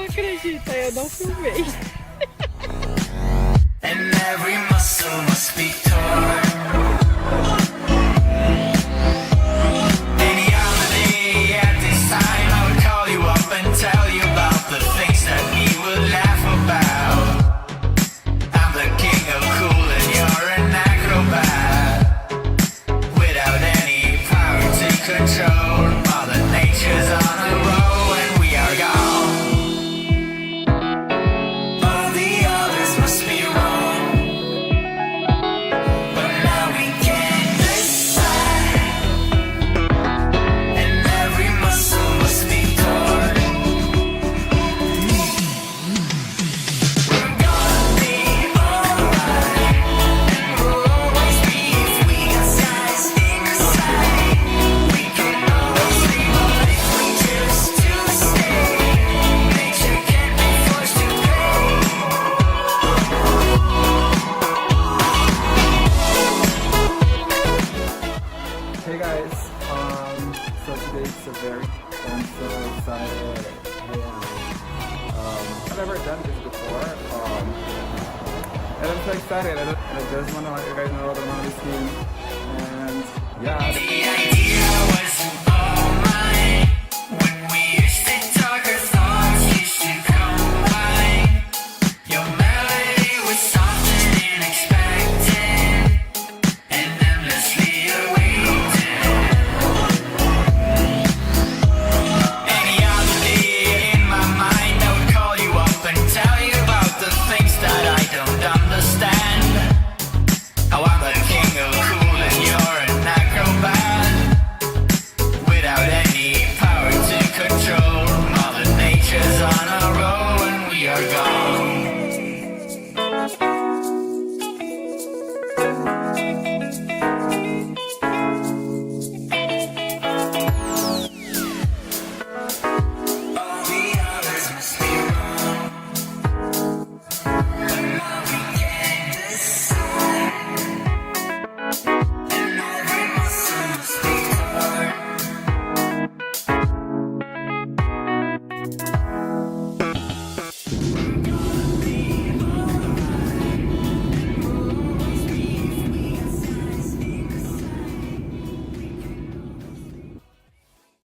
acredita, eu não filmei. And every muscle must be torn. In reality, at this time, I would call you up and tell you about the things that we would laugh about. I'm the king of cool and you're an acrobat. Without any power to control, Mother Nature's on a roll and we are gone. All the others must be wrong, but now we can decide. And every muscle must be torn. We're gonna be alright, and we'll always be if we got skies inside. We can always dream, but if we choose to stay, nature can't be forced to pay. Hey guys, so today it's a very, I'm so excited. I've never done this before, and I'm so excited, and I just want to let you guys know that I'm on this team, and yeah. The idea was